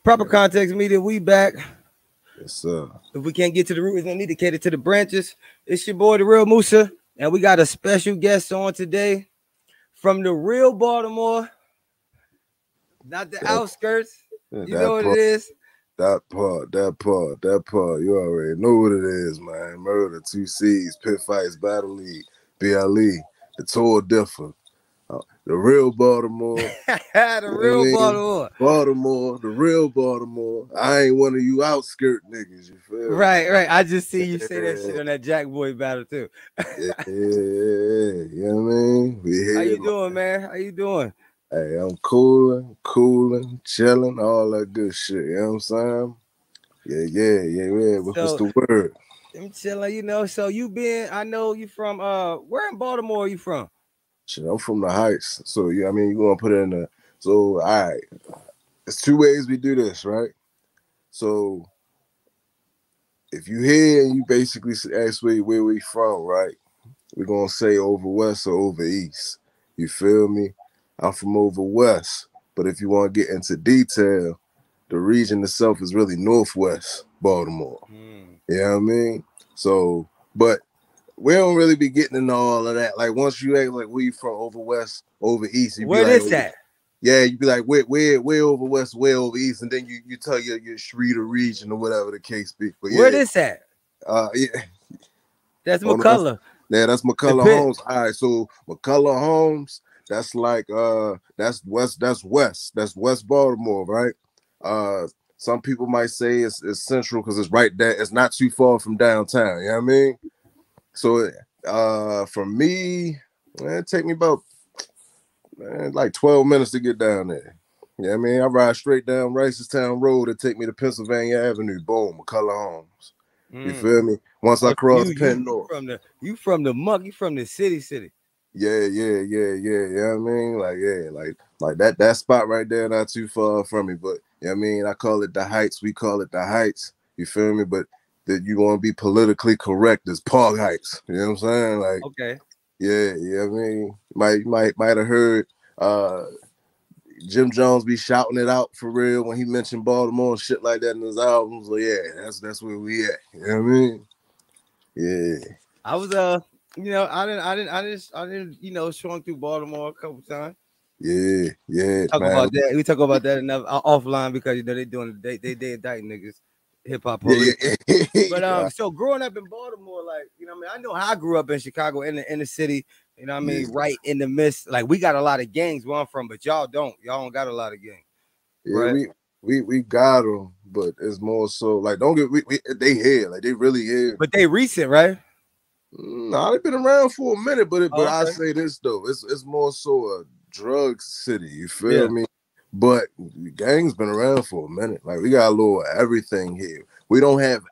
Proper Context Media, we back. Yes, sir. If we can't get to the root, it's no need to cater to the branches. It's your boy, the real Musa, and we got a special guest on today from the real Baltimore, not the outskirts. You know what it is. That part. You already know what it is, man. Murda, 2 C's, Pit Fights, Battle League, BLE, the tour differ. The real Baltimore. The real Baltimore. Baltimore, the real Baltimore. I ain't one of you outskirt niggas, you feel me? Right. I just see you say that shit on that Jack Boy battle too. Yeah, you know what I mean? We here. How you doing, man? How you doing? Hey, I'm cooling, chilling, all that good shit. You know what I'm saying? Yeah. What's the word? I'm chilling, you know. So I know you from where in Baltimore are you from? Shit, I'm from the Heights. So yeah, I mean you gonna put it in the all right. There's 2 ways we do this, right? So if you here and you basically ask where we from, right? We're gonna say over west or over east. You feel me? I'm from over west, but if you want to get into detail, the region itself is really northwest Baltimore. You know what I mean? So, but we don't really be getting into all of that. Like once you act like where you from, over west, over east, you be where like, is that? Yeah, you be like, where over west, where over east, and then you tell your Shreda region or whatever the case be. But where this at? Yeah. That's McCullough. Yeah, that's McCullough Homes. All right, so McCullough Homes, that's like that's West Baltimore, right? Some people might say it's central because it's right there. It's not too far from downtown. You know what I mean? So for me, it take me about like 12 minutes to get down there. You know what I mean? I ride straight down Ricestown Road and take me to Pennsylvania Avenue. Boom, McCullough Homes. You feel me? Once I cross Penn North. You from the muck, you from the city. Yeah. You know what I mean? Like that spot right there, not too far from me. But you know what I mean? I call it the Heights. We call it the Heights. You feel me? But that you want to be politically correct is Park Heights. You know what I'm saying? Like, okay. Yeah, you know what I mean? Might have heard Jim Jones be shouting it out for real when he mentioned Baltimore and shit like that in his albums. So yeah, that's where we at. You know what I mean? Yeah. I was I didn't showing through Baltimore a couple times. Yeah. We talk about that enough offline because they indict niggas, hip hop police. Yeah. But so growing up in Baltimore, like I know how I grew up in Chicago in the inner city. You know what I mean? Right in the midst. Like we got a lot of gangs where I'm from, but y'all don't. Y'all don't got a lot of gangs. Yeah, right? we got them, but it's more so like they here, like they really here. But they recent, right? Nah, they've been around for a minute, but I say this though, it's more so a drug city. You feel me? But gangs been around for a minute. Like we got a little everything here. We don't have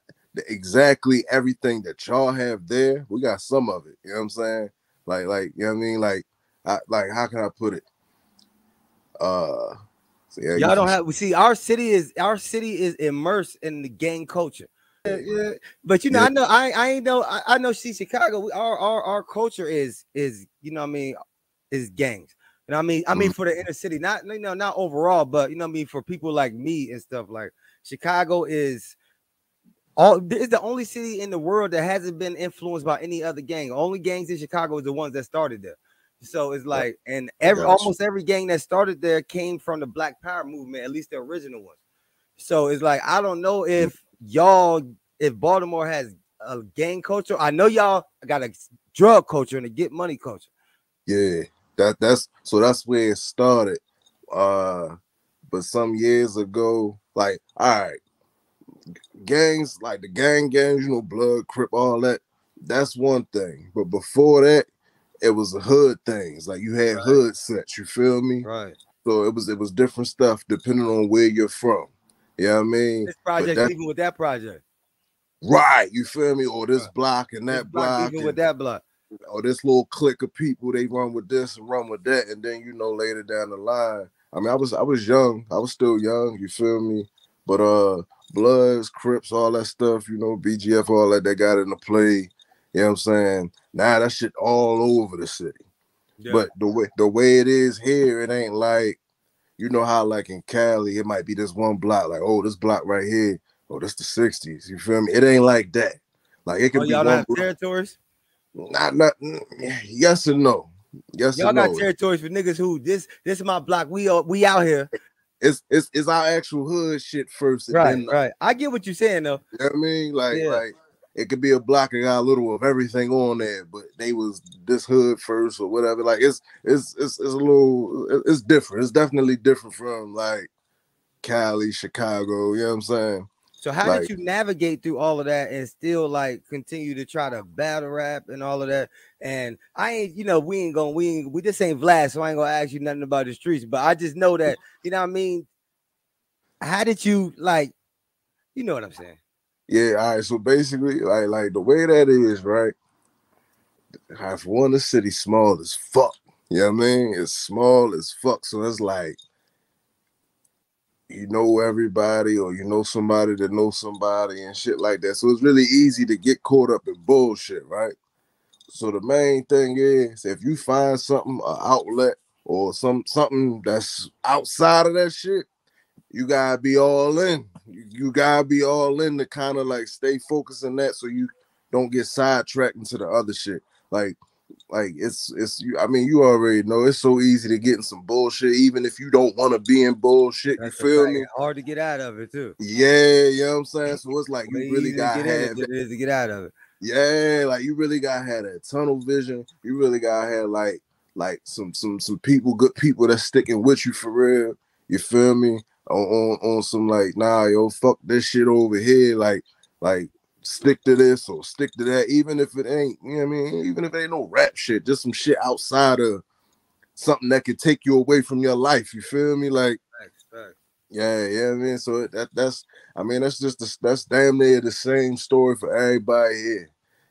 exactly everything that y'all have there. We got some of it. You know what I'm saying? Like you know what I mean? Like how can I put it? So yeah, y'all don't have. We see our city is immersed in the gang culture. Yeah. But I know I know. See, Chicago, our culture is is gangs. You know what I mean? I mean for the inner city, not overall, but you know what I mean for people like me and stuff. Like Chicago is the only city in the world that hasn't been influenced by any other gang. Only gangs in Chicago is the ones that started there. So it's like, and almost every gang that started there came from the Black Power movement, at least the original ones. So it's like I don't know if Baltimore has a gang culture. I know y'all got a drug culture and a get money culture. Yeah, that's where it started. But some years ago, like all right, gangs like the gangs, Blood, Crip, all that. That's one thing. But before that, it was the hood things. Like you had hood sets. You feel me? Right. So it was different stuff depending on where you're from. You know what I mean? This project, even with that project. Right, you feel me? Or this block and that block. Even with that block. Or this little clique of people, they run with this and run with that. And then, later down the line. I mean, I was young. I was still young, you feel me? But Bloods, Crips, all that stuff, BGF, all that they got in the play. You know what I'm saying? Now that shit all over the city. Yeah. But the way it is here, it ain't like you know how like in Cali, it might be this one block, like, oh, this block right here, oh, this the 60s. You feel me? It ain't like that. Like it Oh, could be y'all don't one have block. territories? Not yes and no. Yes Y'all and got no. territories for niggas who this is my block. We out here. It's our actual hood shit first, and Right, then right. I get what you're saying though. you know what I mean? Yeah. Like it could be a block that got a little of everything on there, but they was this hood first or whatever. Like it's a little it's different. It's definitely different from like Cali, Chicago, you know what I'm saying? So how did Like, you navigate through all of that and still like continue to try to battle rap and all of that? And I ain't, we just ain't Vlad, so I ain't gonna ask you nothing about the streets. But I just know that, you know what I mean? How did you like, you know what I'm saying? yeah, all right. So basically, like the way that is, right? For one, the city small as fuck. You know what I mean? It's small as fuck. So it's like you know everybody or you know somebody that knows somebody and shit like that. So it's really easy to get caught up in bullshit, right? So the main thing is if you find something, an outlet or something that's outside of that shit, you gotta be all in. You gotta be all in to kind of like stay focused on that so you don't get sidetracked into the other shit. Like it's you. I mean, you already know it's so easy to get in some bullshit, even if you don't want to be in bullshit. You That's a feel fact. me? It's hard to get out of it too. Yeah, you know what I'm saying. So it's like Way you really easier to gotta get in it have than that. it is to get out of it. Yeah, like you really gotta have that tunnel vision. You really gotta have like some people, good people that's sticking with you for real. You feel me? On some like, nah, yo, fuck this shit over here. Like stick to this or stick to that, even if it ain't, you know what I mean? Even if it ain't no rap shit, just some shit outside of something that could take you away from your life. You feel me? Like, Facts, facts. yeah, I mean, so that's I mean, that's damn near the same story for everybody here.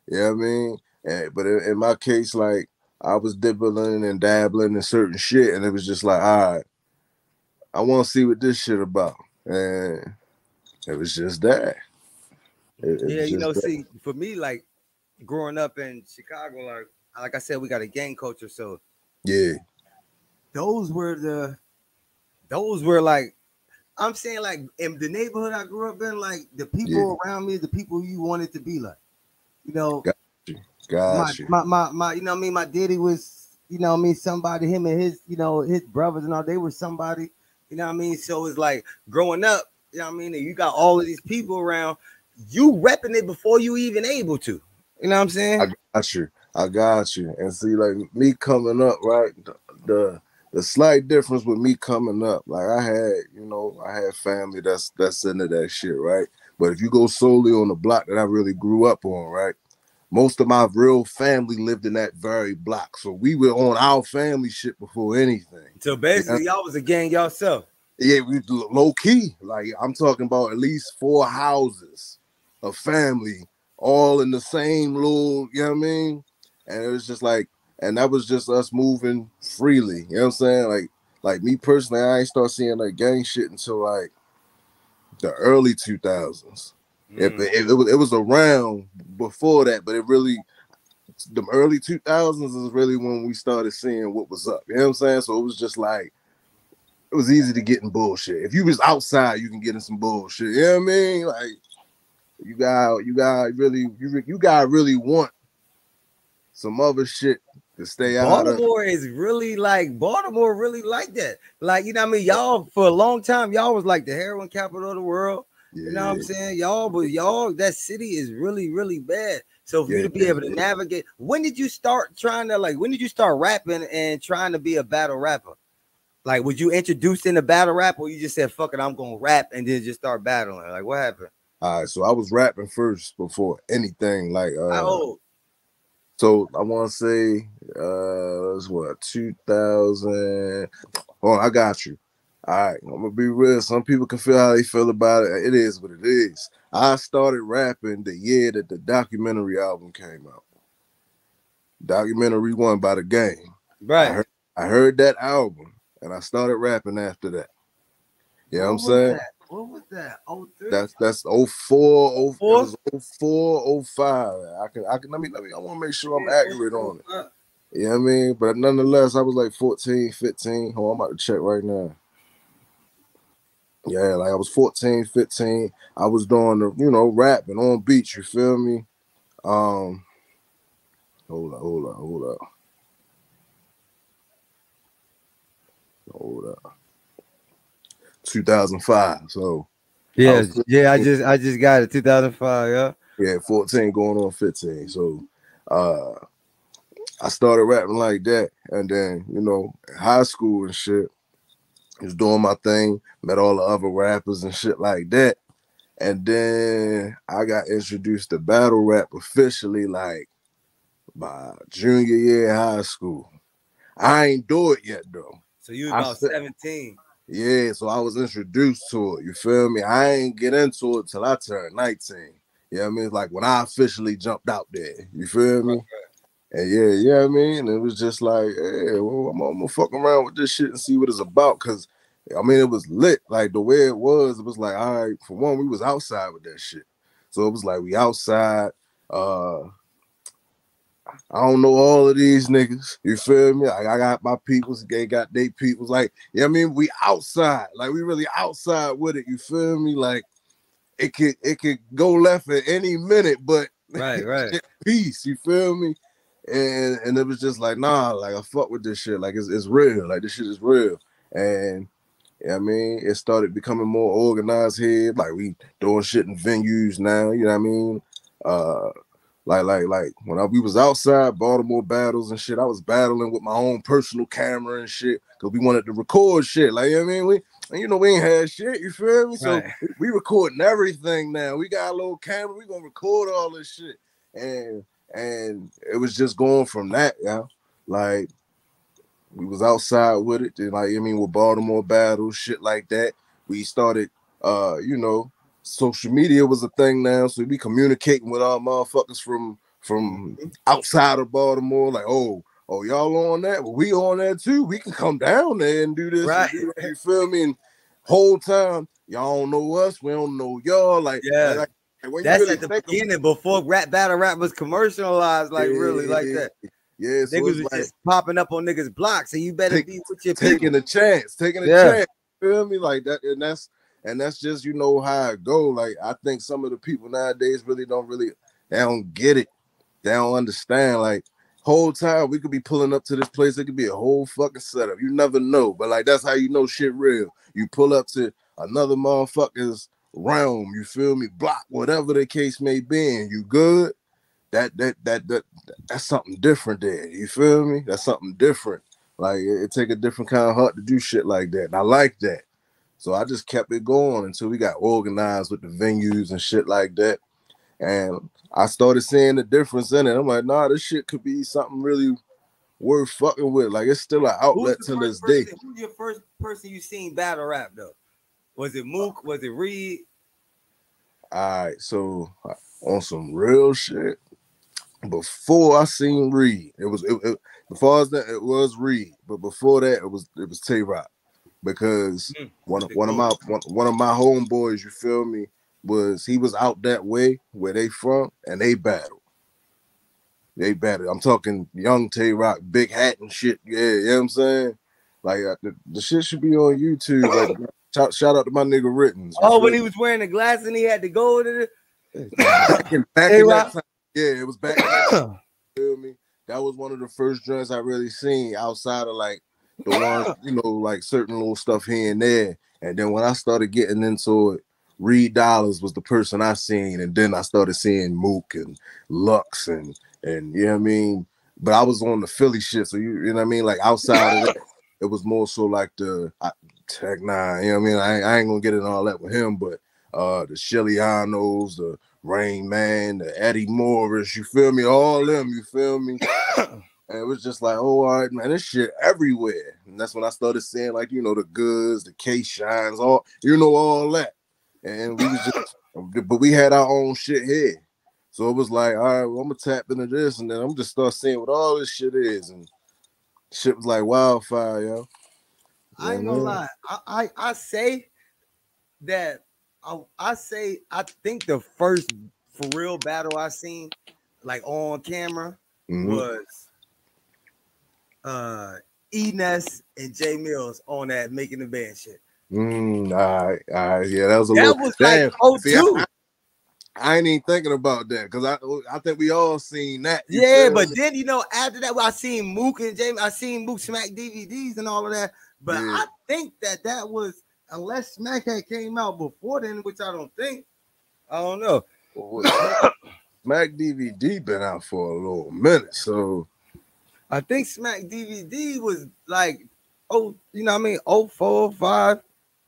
You know what I mean? But in my case, like I was dibbling and dabbling in certain shit, and it was just like, all right, I want to see what this shit about, and it was just that. It Yeah, was just that. see, for me, like growing up in Chicago, like I said, we got a gang culture, so Yeah, those were like I'm saying, like in the neighborhood I grew up in, like the yeah, people around me, the people you wanted to be like, you know, got you, got you. you know what I mean, my daddy was, you know what I mean, somebody, him and his, his brothers and all, they were somebody, you know what I mean. So it's like growing up, you know what I mean, and you got all of these people around, you repping it before you even able to, you know what I'm saying? I got you. And see, like me coming up, right? The slight difference with me coming up, like I had family that's into that shit, right? But if you go solely on the block that I really grew up on, right? Most of my real family lived in that very block. So we were on our family shit before anything. So You know? basically, y'all was a gang yourself. Yeah, we low key. Like I'm talking about at least 4 houses of family all in the same little, you know what I mean? And it was just like, and that was just us moving freely. You know what I'm saying? Like me personally, I ain't start seeing like gang shit until like the early 2000s. It was around before that, but it really the early 2000s is really when we started seeing what was up. You know what I'm saying? So it was just like it was easy to get in bullshit. If you was outside, you can get in some bullshit. You know what I mean? Like you gotta really want some other shit to stay out of. Baltimore really like that. Like, you know what I mean? Y'all for a long time, y'all was like the heroin capital of the world. You know what I'm Yeah, saying? Y'all, that city is really, really bad. So for you yeah, to be able to navigate, when did you start rapping and trying to be a battle rapper? Like, was you introduced in the battle rap or you just said, fuck it, I'm gonna rap and then just start battling? Like, what happened? All right, so I was rapping first before anything. Like How old? so I want to say that's what 2000. Oh, I got you. All right, I'm gonna be real. Some people can feel how they feel about it. It is what it is. I started rapping the year that the documentary album came out. Documentary One by the Game. Right. I heard that album and I started rapping after that. You know what I'm What was saying? that? What was that? Oh, 03? That's oh 04, it 04? was 04, 05. I can let me I want to make sure I'm Yeah, accurate on it. 04. You know what I mean? But nonetheless, I was like 14, 15. Oh, I'm about to check right now. Yeah, like I was 14, 15. I was doing the, rapping on beats, you feel me? Hold up. 2005. So I Yeah, was 14, yeah. I just got it. 2005. Yeah. yeah, 14 going on 15. So I started rapping like that. And then, in high school and shit, was doing my thing, met all the other rappers and shit like that. And then I got introduced to battle rap officially like my junior year in high school. I ain't do it yet though. So you was I about said, 17. yeah, so I was introduced to it. You feel me? I ain't get into it till I turned 19. You know what I mean? It's like when I officially jumped out there. You feel me? And yeah, I mean, it was just like, hey, well, I'm gonna fuck around with this shit and see what it's about. Cause I mean, it was lit. Like the way it was like, all right, for one, we was outside with that shit. So it was like we outside. I don't know all of these niggas. You feel me? Like I got my peoples, they got they peoples. Like, I mean, we outside. Like we really outside with it. You feel me? Like it could go left at any minute, but Right. peace. You feel me? And it was just like, nah, like I fuck with this shit. Like it's real. Like this shit is real. And I mean, it started becoming more organized here. Like we doing shit in venues now. You know what I mean? Like when we was outside Baltimore battles and shit, I was battling with my own personal camera and shit because we wanted to record shit. Like, you know what I mean? We ain't had shit, you feel me? So Right. we recording everything now. We got a little camera, we gonna record all this shit. And it was just going from that, yeah. Like we was outside with it, and with Baltimore battles, shit like that. We started social media was a thing now, so we communicating with our motherfuckers from outside of Baltimore, like, oh, y'all on that? Well, we on that too. We can come down there and do this and Right. do that. You feel me? And whole time, y'all don't know us, we don't know y'all. Like, Yeah. like when you That's really at the think of beginning before battle rap was commercialized, like really like that. yeah, so Niggas it's was like just popping up on niggas' blocks, so you better be with your people. taking a chance. Yeah. Feel me? Like that, and that's just how it go. Like I think some of the people nowadays they don't get it. They don't understand. Like whole time we could be pulling up to this place, it could be a whole fucking setup. You never know. But like that's how you know shit real. You pull up to another motherfucker's realm, you feel me? Block, whatever the case may be, and you good. That's something different there. You feel me? That's something different. Like it take a different kind of heart to do shit like that. And I like that. So I just kept it going until we got organized with the venues and shit like that. And I started seeing the difference in it. I'm like, nah, this shit could be something really worth fucking with. Like it's still an outlet to this day. Who's your first person you seen battle rap though? Was it Mook? Was it Reed? All right, so on some real shit. Before I seen Reed, before that it was Reed, but before that it was Tay Rock because one of my homeboys, you feel me, he was out that way where they from and they battled. I'm talking young Tay Rock, big hat and shit. Yeah, you know what I'm saying? Like the shit should be on YouTube. Like shout out to my nigga Rittens. Oh, when he was wearing the glass and he had to go to back in that time. Yeah, it was back in that time. Feel me? That was one of the first joints I really seen outside of like the ones, like certain little stuff here and there. And then when I started getting into it, Reed Dollars was the person I seen, and then I started seeing Mook and Lux and you know what I mean. But I was on the Philly shit, so you know what I mean. Like outside of that, it was more so like Tech Nine. You know what I mean. I ain't gonna get into all that with him, but the Shellianos, the Rain Man, the Eddie Morris, you feel me? All them, you feel me? And it was just like, oh, all right, man, this shit everywhere. And that's when I started seeing, like, the goods, the K-Shines, all that. And we was just, but we had our own shit here. So it was like, all right, well, I'm gonna tap into this, and then I'm just start seeing what all this shit is. And shit was like wildfire, yo. I ain't gonna lie. I say that I think the first for real battle I seen like on camera was Enes and Jay Mills on that Making the Band shit. All right, yeah, that was a That little was like damn. See, 02. I ain't even thinking about that because I think we all seen that. You Yeah, feel but me? then after that, I seen Mook and Jamie. I seen Mook smack DVDs and all of that. But Yeah. I think that was, unless Smack had came out before then, which I don't think. I don't know. Well, Smack DVD been out for a little minute, so I think Smack DVD was like, oh, you know what I mean, 04, 05.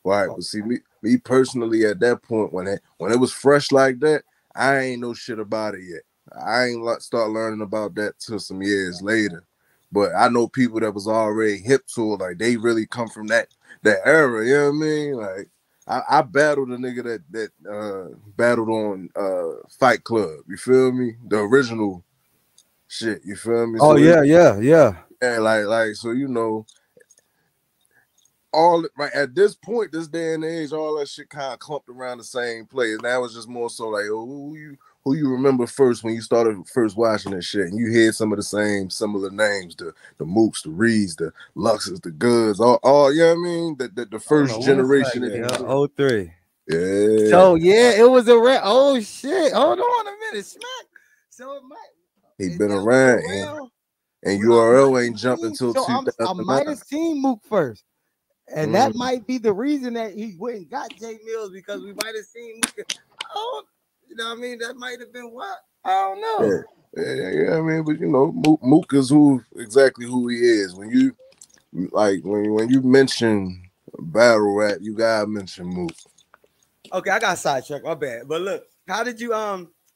right. But see, me personally, at that point when it was fresh like that, I ain't know shit about it yet. I ain't start learning about that till some years later. But I know people that was already hip to it, like they really come from that era. You know what I mean? Like I battled a nigga that battled on Fight Club. You feel me? The original shit. You feel me? Oh So yeah. yeah, like so you know. All right at this point, this day and age, all that shit kind of clumped around the same place. Now it's just more so like, oh, who you remember first when you started first watching this shit, and you hear some of the same similar names, the Mooks, the Reeds, the Luxes, the Goods, all you know what I mean? The Hold first on one generation that second. Yeah, 03. yeah, So yeah, it was a oh shit. Hold on a minute, Smack. So it he might been that was around, around. and When I might URL have ain't jumped seen, until so I might 2009. have seen Mook first. And that Mm. might be the reason that he went and got Jay Mills, because we might have seen Mook. Oh, you know what I mean? That might have been what? I don't know. Yeah, I mean, but you know, Mook is exactly who he is. When you like when you mention battle rap, you gotta mention Mook. Okay, I got sidetracked. My bad. But look, how did you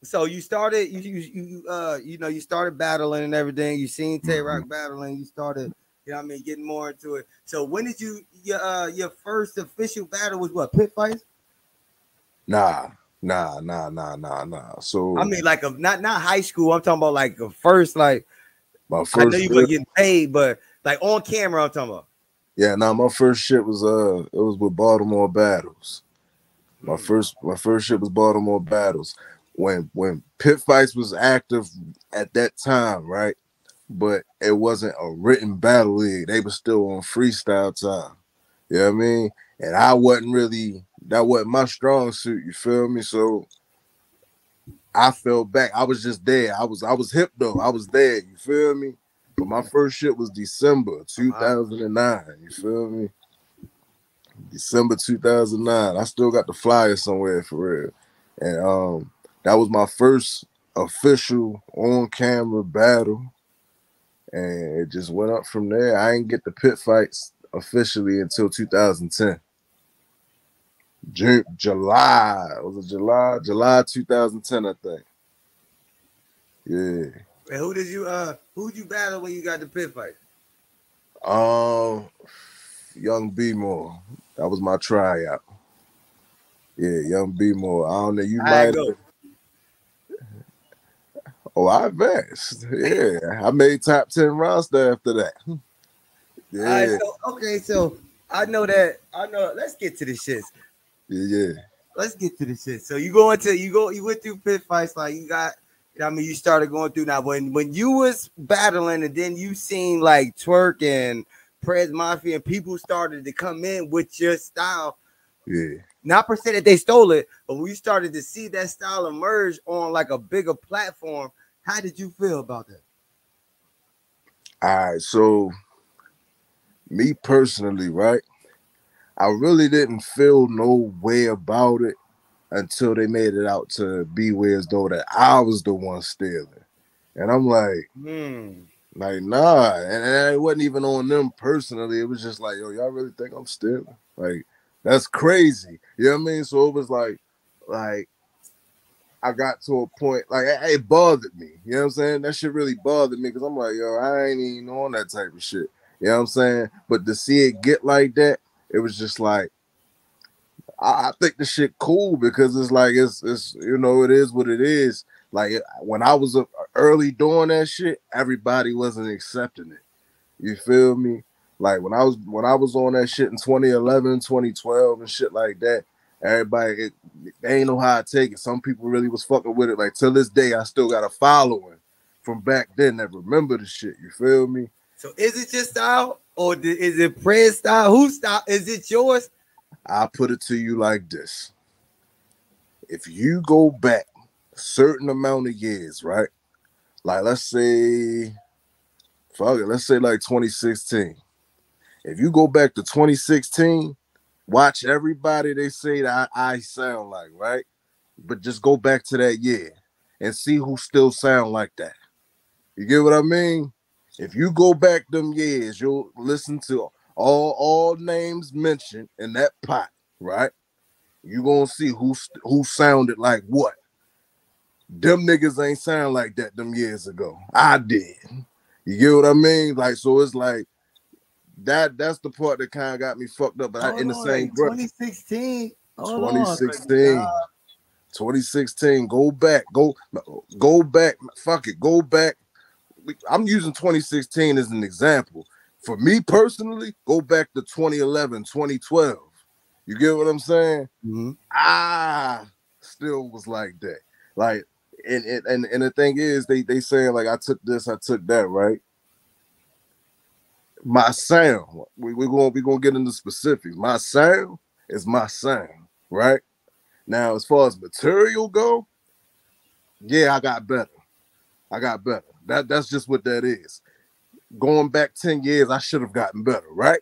so you started you started battling and everything. You seen Tay Mm-hmm. Rock battling, you started, you know what I mean, getting more into it. So when did your first official battle was what, pit fights? Nah. I So mean, like not high school. I'm talking about like a first, like, my I know first you were getting paid, but like on camera, I'm talking about. my first shit was it was with Baltimore Battles. Hmm. My first shit was Baltimore Battles. When pit fights was active at that time, right? But it wasn't a written battle league. They were still on freestyle time. You know what I mean? And I wasn't really, that wasn't my strong suit, you feel me? So I fell back. I was just there. I was hip though. I was there, you feel me? But my first shit was December 2009, you feel me? December 2009. I still got the flyer somewhere for real. And that was my first official on-camera battle. And it just went up from there. I didn't get the pit fights officially until 2010. July. Was it July? July 2010, I think. Yeah. And who'd you battle when you got the pit fight? Young B More. That was my tryout. Yeah, Young B More. I don't know. You I might go. have. Oh, I advanced. Yeah. I made top 10 roster after that. All right, Yeah. so I know that. Let's get to the shits. Yeah. Let's get to the shit. So you went through pit fights, like you got, you know what I mean, you started going through. Now when you was battling and then you seen like Twerk and Prez Mafia and people started to come in with your style, Yeah. not per se that they stole it, but we started to see that style emerge on like a bigger platform. How did you feel about that? All right. So me personally, right? I really didn't feel no way about it until they made it out to be where as though that I was the one stealing. And I'm like, nah. And it wasn't even on them personally. It was just like, yo, y'all really think I'm stealing? Like, that's crazy. You know what I mean? So it was like I got to a point, like it bothered me. You know what I'm saying? That shit really bothered me because I'm like, yo, I ain't even on that type of shit. You know what I'm saying? But to see it get like that, it was just like, I think the shit cool because it's like it's you know, it is what it is. Like when I was early doing that shit, everybody wasn't accepting it. You feel me? Like when I was on that shit in 2011, 2012 and shit like that, everybody they ain't know how to take it. Some people really was fucking with it. Like till this day, I still got a following from back then that remember the shit. You feel me? So is it your style or is it Prez style? Whose style? Is it yours? I put it to you like this. If you go back a certain amount of years, right? Like let's say, fuck it, let's say like 2016. If you go back to 2016, watch everybody they say that I sound like, right? But just go back to that year and see who still sound like that. You get what I mean? If you go back them years, you'll listen to all names mentioned in that pot, right? You gonna see who sounded like what. Them niggas ain't sound like that them years ago. I did. You get what I mean? Like, so it's like that's the part that kind of got me fucked up. But Hold in the on, same like breath, 2016. Hold on. 2016. 2016, go back, go back, fuck it, go back. I'm using 2016 as an example. For me personally, go back to 2011, 2012. You get what I'm saying? Mm-hmm. I still was like that. Like, and the thing is, they saying like I took this, I took that, right? My sound, we're gonna get into specifics. My sound is my sound, right? Now, as far as material go, yeah, I got better. I got better. That's just what that is. Going back 10 years, I should have gotten better, right?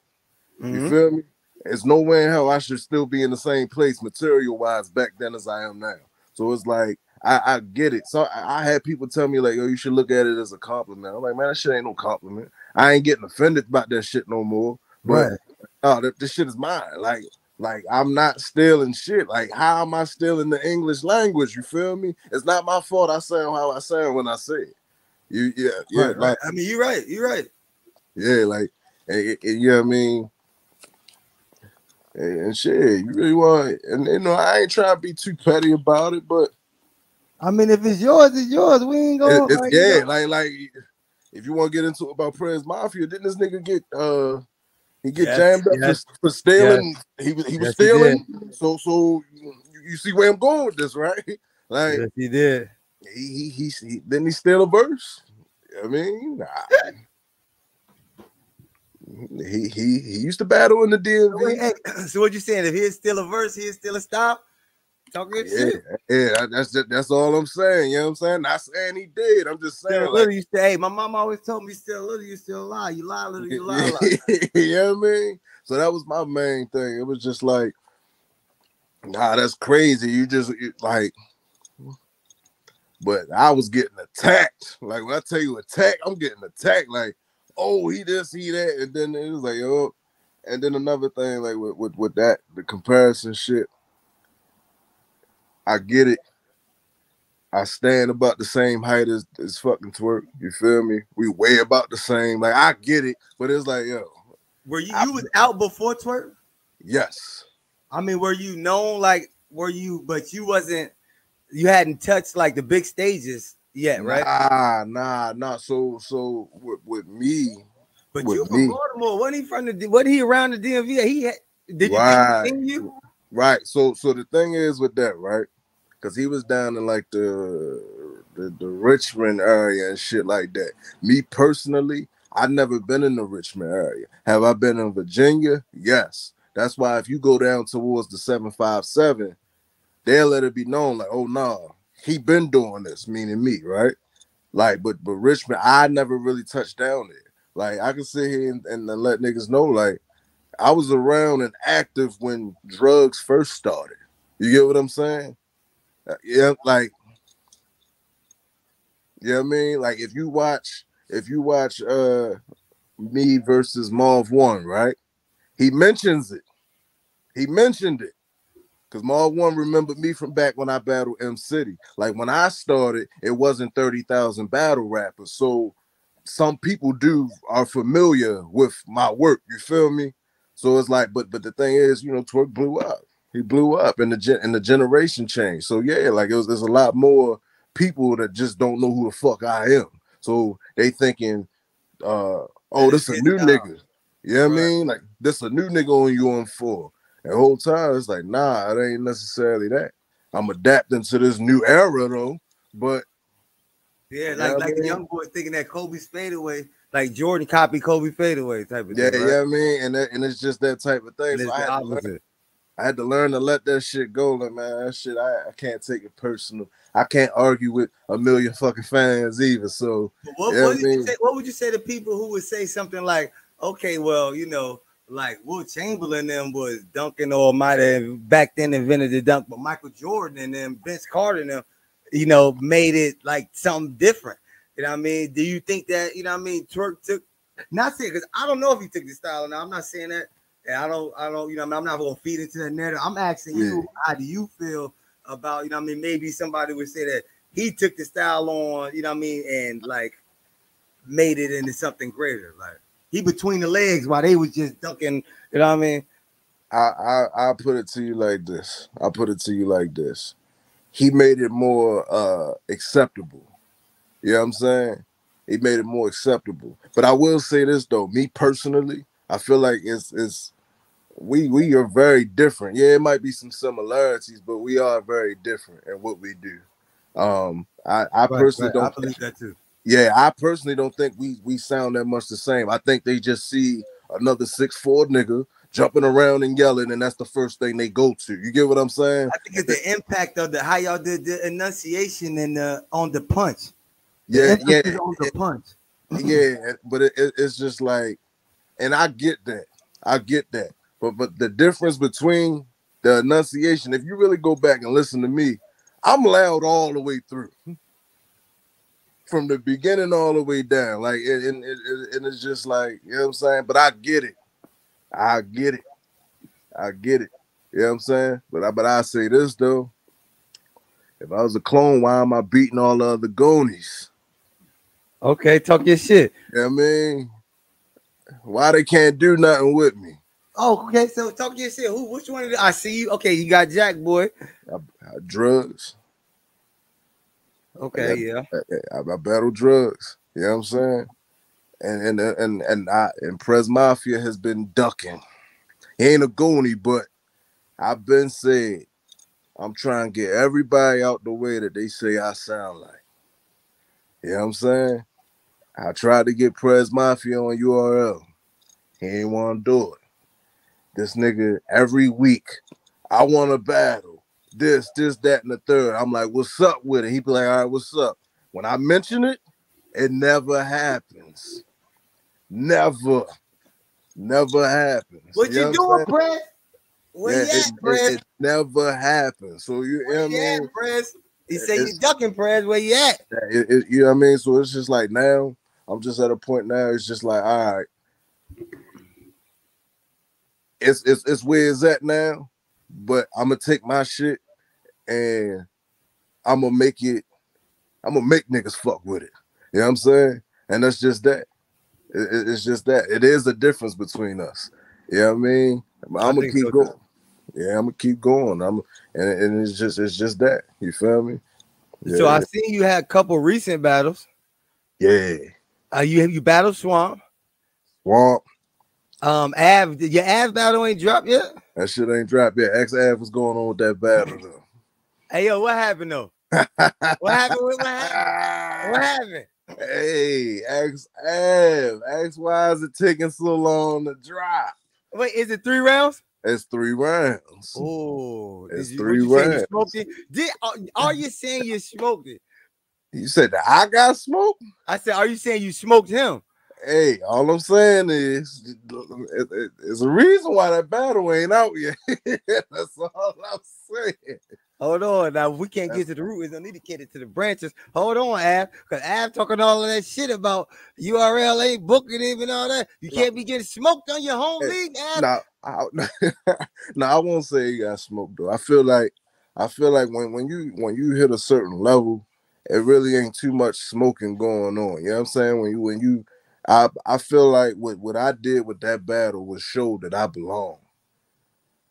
You Mm-hmm. feel me? There's no way in hell I should still be in the same place material-wise back then as I am now. So it's like, I get it. So I had people tell me, like, oh, you should look at it as a compliment. I'm like, man, that shit ain't no compliment. I ain't getting offended about that shit no more. But, Right. oh, this shit is mine. Like I'm not stealing shit. Like, how am I stealing the English language? You feel me? It's not my fault I sound how I sound when I say it. Yeah, Right. like, I mean, you're right. You're right. yeah, like, you know what I mean? And shit, you really want, and you know, I ain't trying to be too petty about it, but I mean, if it's yours, it's yours. We ain't going it's like, yeah, like if you want to get into it about Prince Mafia, didn't this nigga get he get yes, jammed up yes, for yes, stealing? He was yes, he did. stealing. So you see where I'm going with this, right? Like Yes, he did. he didn't he steal a verse? I mean, he used to battle in the Wait, DMV. hey, so what you saying? If he's still a verse, he's still a stop. Talk good Yeah, shit. yeah, that's all I'm saying. You know what I'm saying? Not saying he did. I'm just Still a saying, like, little. You say, hey, my mom always told me, still a little, you still lie. You lie a little, you lie a lot. you know what I mean? So that was my main thing. It was just like, nah, that's crazy. Like, but I was getting attacked. Like when I tell you attack, I'm getting attacked. Like, oh, he this, he that, and then it was like, oh, and then another thing, like with that, the comparison shit. I get it. I stand about the same height as fucking Twerk. You feel me? We weigh about the same. Like I get it, but it's like, yo, Were you was out before Twerk? yes. I mean, were you known? Like, were you? But you wasn't. You hadn't touched like the big stages yet, right? Nah. So But you with from me, Baltimore? Wasn't he from the? Wasn't he around the DMV? Did you think he right, seen you? right. So the thing is with that, right? Because he was down in like the Richmond area and shit like that. Me personally, I've never been in the Richmond area. Have I been in Virginia? Yes. That's why if you go down towards the 757, they'll let it be known, like, oh no, he been doing this, meaning me, right? Like, but Richmond, I never really touched down there. Like, I can sit here and let niggas know, like, I was around and active when drugs first started. You get what I'm saying? Yeah, like, you know what I mean? Like, if you watch me versus Marv One, right? He mentions it. He mentioned it. Because Marv One remembered me from back when I battled M City. Like when I started, it wasn't 30,000 battle rappers. So some people are familiar with my work. You feel me? So it's like, but the thing is, you know, Twerk blew up. He blew up, and the generation changed. So yeah, like there's a lot more people that just don't know who the fuck I am. So they thinking, That oh, is this a his new style, nigga. You know what I right? mean? Like this a new nigga on you on 4. And the whole time it's like, nah, it ain't necessarily that. I'm adapting to this new era though. But Yeah, you know like what I the mean? young boys thinking that Kobe's fadeaway, like Jordan copied Kobe fadeaway type of Yeah, thing, right? yeah, I mean, and it's just that type of thing. And So it's I the had to learn. opposite. I had to learn to let that shit go. Like, man, that shit, I can't take it personal. I can't argue with a million fucking fans either. So, What did you say? What would you say to people who would say something like, okay, well, you know, like Will Chamberlain them was dunking or might have back then invented the dunk, but Michael Jordan and them, Vince Carter and them, you know, made it like something different. You know what I mean? Do you think that, you know what I mean, Twerk took, not saying, because I don't know if he took the style or not. I'm not saying that. And I don't, you know, I'm not going to feed into that narrative. I'm asking you, how do you feel about, you know what I mean? Maybe somebody would say that he took the style on, you know what I mean, and like made it into something greater. Like he between the legs while they was just dunking, you know what I mean? I put it to you like this. He made it more acceptable. You know what I'm saying? He made it more acceptable. But I will say this though, me personally, I feel like we are very different. Yeah, it might be some similarities, but we are very different in what we do. I personally don't. I believe that too. Yeah, I personally don't think we sound that much the same. I think they just see another 6'4" nigga jumping around and yelling, and that's the first thing they go to. You get what I'm saying? I think it's the impact of how y'all did the enunciation and on the punch. Yeah, on the punch. Yeah, but it's just like, and I get that. But the difference between the enunciation, if you really go back and listen to me, I'm loud all the way through. From the beginning all the way down. Like, and it's just like, you know what I'm saying? But I get it. You know what I'm saying? But I say this though. If I was a clone, why am I beating all the other Goonies? Okay, talk your shit. You know what I mean? Why they can't do nothing with me? Oh, okay. So talk your shit. Which one? I see you. Okay, you got Jack Boy. Drugs. Okay, I battle drugs. You know what I'm saying? And Prez Mafia has been ducking. He ain't a goonie, but I've been said I'm trying to get everybody out the way that they say I sound like. You know what I'm saying? I tried to get Prez Mafia on URL. He ain't want to do it. This nigga every week, I want to battle. This, that, and the third. I'm like, what's up with it? He be like, all right, what's up? When I mention it, it never happens. Never happens. What you doing, Prez? Where you at, Prez? It never happens. So you know what I mean? Prez? He say you ducking, Prez. Where you at? You know what I mean? So it's just like now, I'm just at a point now, it's just like, all right. It's where it's at now, but I'm gonna take my shit and I'm gonna make niggas fuck with it. You know what I'm saying? And that's just that. It's just that. It is a difference between us. You know what I mean? I'm gonna keep going. Yeah, I'm gonna keep going. And it's just that. You feel me? Yeah. So I seen you had a couple recent battles. Yeah. You battled Swamp. Your Av battle ain't dropped yet? That shit ain't dropped yet. Av was going on with that battle though. Hey yo, what happened though? What happened? Hey, Av. Why is it taking so long to drop? Wait, is it 3 rounds? It's 3 rounds. Oh, it's 3 rounds. You smoked it? Are you saying you smoked it? You said that I got smoked? I said, are you saying you smoked him? Hey, all I'm saying is there's a reason why that battle ain't out yet. That's all I'm saying. Hold on. Now, we can't get to the root. We don't need to get it to the branches. Hold on, Av. Because Av talking all of that shit about URL ain't booking him and all that. You can't be getting smoked on your home league, Av. No, I won't say you got smoked, though. I feel like when you hit a certain level, it really ain't too much smoking going on. You know what I'm saying? I feel like what I did with that battle was show that I belong.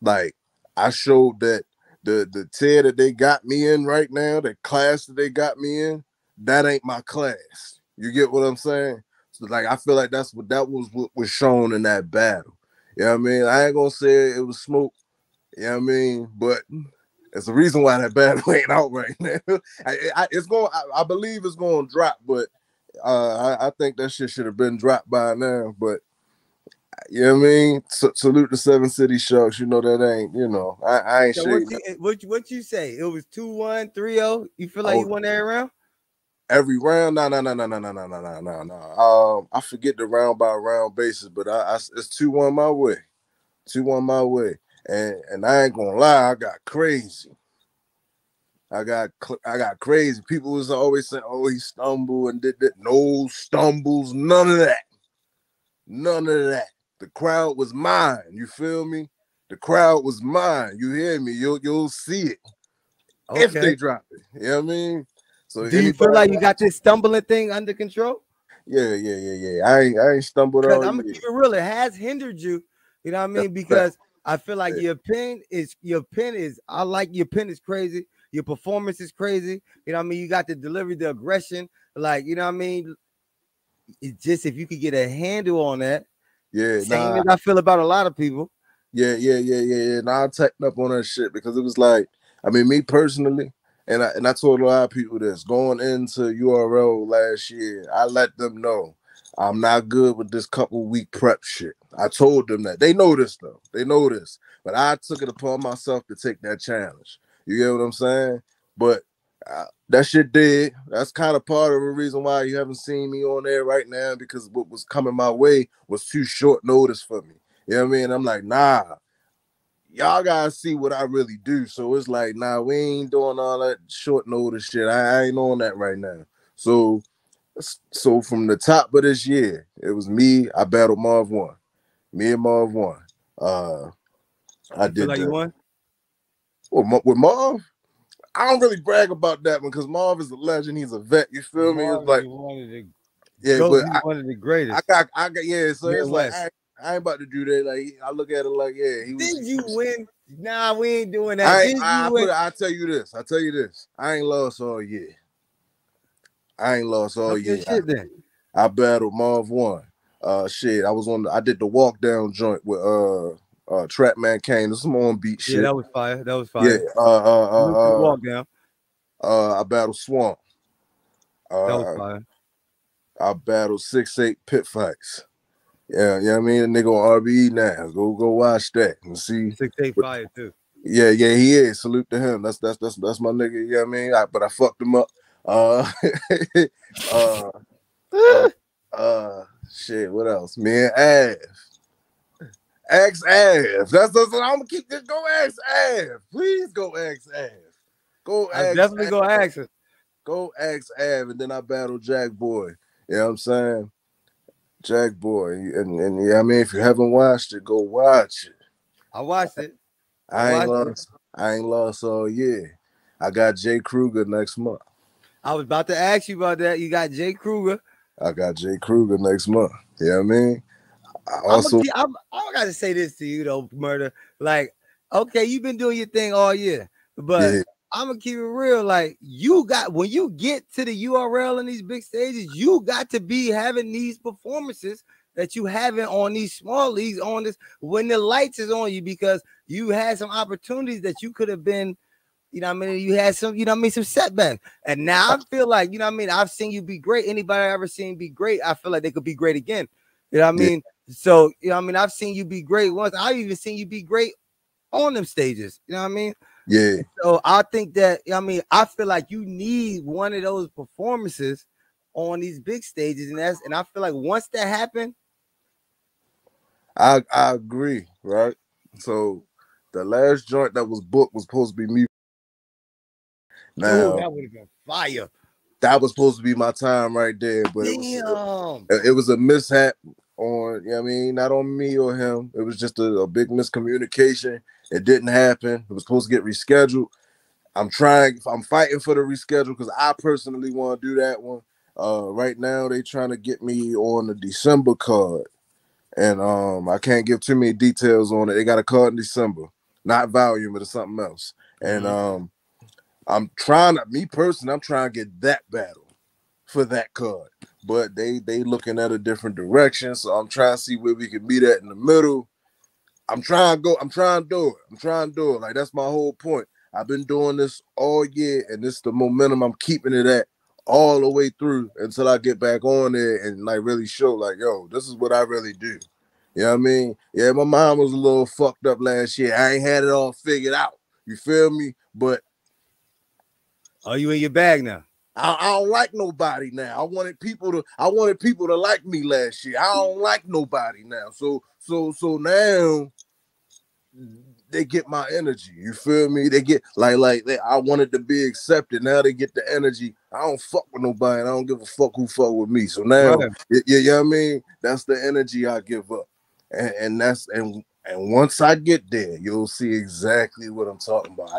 Like, I showed that the tier that they got me in right now, the class that they got me in, that ain't my class. You get what I'm saying? So like, I feel like that was what was shown in that battle. You know what I mean? I ain't gonna say it was smoke. You know what I mean? But it's the reason why that battle ain't out right now. I believe it's gonna drop, but I think that shit should have been dropped by now. But You know what I mean? Salute the Seven City Sharks. You know that ain't, you know, I ain't So shading what you say? It was 2-1, 3-0. You feel like oh, you won every round? every round. No. I forget the round by round basis, but it's 2-1 my way. 2-1 my way. And I ain't gonna lie, I got crazy. I got crazy. People was always saying, "Oh, he stumbled and did that." No stumbles, none of that. None of that. The crowd was mine. You feel me? The crowd was mine. You hear me? You'll see it if Okay. they drop it. You know what I mean? So Do you feel like anybody, you got this stumbling thing under control? yeah. I ain't stumbled Because all I'm gonna year. keep it real. It has hindered you. You know what I That's mean? a fact. Because I feel like Yeah. your pen is. I like your pen is crazy. Your performance is crazy. You know what I mean? You got the delivery, the aggression. Like you know what I mean? It's just if you could get a handle on that. Yeah, Same nah, as I feel about a lot of people. yeah. Nah, I tightened up on that shit because it was like, I mean, me personally, and I told a lot of people this going into URL last year. I let them know I'm not good with this couple week prep shit. I told them that. They know this though. They know this. But I took it upon myself to take that challenge. You get what I'm saying? But that shit did. That's kind of part of the reason why you haven't seen me on there right now because what was coming my way was too short notice for me. You know what I mean? I'm like, nah, y'all gotta see what I really do. So it's like, nah, we ain't doing all that short notice shit. I ain't on that right now. So from the top of this year, it was me. I battled Marv one. Me and Marv one. I You feel did like you the won? with Marv. I don't really brag about that one because Marv is a legend. He's a vet. You feel me? It's Marvin like, is one of the yeah, GOAT. but He's one of the greatest. yeah. So it's like Midwest. I ain't about to do that. Like I look at it like, yeah, he was. Did you win? Nah, we ain't doing that. Did you win? I tell you this. I tell you this. I ain't lost all year. I ain't lost all Talk your year. shit then. I battled Marv one. Shit. I did the walk down joint with Trap Man Kane. This some on beat Yeah, shit. that was fire. That was Yeah. fire. Look to the walk down. I battled Swamp. That was Uh fire. I battled 6-8 pit fights. Yeah, you know what I mean? The nigga on RBE now. Go watch that and see. 6'8" fire too. Yeah, he is. Salute to him. That's my nigga. You know what I mean? But I fucked him up. Uh, uh, uh, shit. What else? Me and Av. Ask Av. That's what I'm gonna keep this. Go ask Av. Please go ask Av. Go I'm ask definitely Av. gonna ask her. Go ask Av. And then I battled Jack Boy. You know what I'm saying? Jack Boy. And yeah, I mean, if you haven't watched it, go watch it. I watched it. I ain't lost all year. I got Jay Kruger next month. I was about to ask you about that. You got Jay Kruger. I got Jay Kruger next month. You know what I mean? I gotta say this to you though, Murder. Like, okay, you've been doing your thing all year, but Yeah, I'm gonna keep it real. Like, when you get to the URL in these big stages, you got to be having these performances that you haven't on these small leagues on this when the lights is on you because you had some opportunities that you could have been. You know what I mean? You had some, you know what I mean, some setbacks. And now I feel like, you know what I mean, I've seen you be great. Anybody I ever seen be great, I feel like they could be great again. You know what I yeah, mean? So, you know what I mean, I've seen you be great once. I've even seen you be great on them stages. You know what I mean? yeah. So I think that, you know what I mean, I feel like you need one of those performances on these big stages. And I feel like once that happened, I agree, right? So the last joint that was booked was supposed to be me. dude, Now that would have been fire. that was supposed to be my time right there, but Damn. it was a mishap on, you know what I mean, not on me or him. It was just a big miscommunication. It didn't happen. It was supposed to get rescheduled. I'm fighting for the reschedule because I personally want to do that one. Right now they trying to get me on the December card. And I can't give too many details on it. They got a card in December, not volume, but it's something else. And I'm trying to get that battle for that card. But they looking at a different direction. So I'm trying to see where we can meet at in the middle. I'm trying to do it. Like that's my whole point. I've been doing this all year, and this is the momentum I'm keeping it at all the way through until I get back on there and like really show, like, yo, this is what I really do. You know what I mean? Yeah, my mom was a little fucked up last year. I ain't had it all figured out. You feel me? But are you in your bag now? I don't like nobody now. I wanted people to like me last year. I don't like nobody now. So now they get my energy. You feel me? They get I wanted to be accepted. Now they get the energy. I don't fuck with nobody. I don't give a fuck who fuck with me. So now, Right. you know what I mean? That's the energy I give up. And once I get there, you'll see exactly what I'm talking about.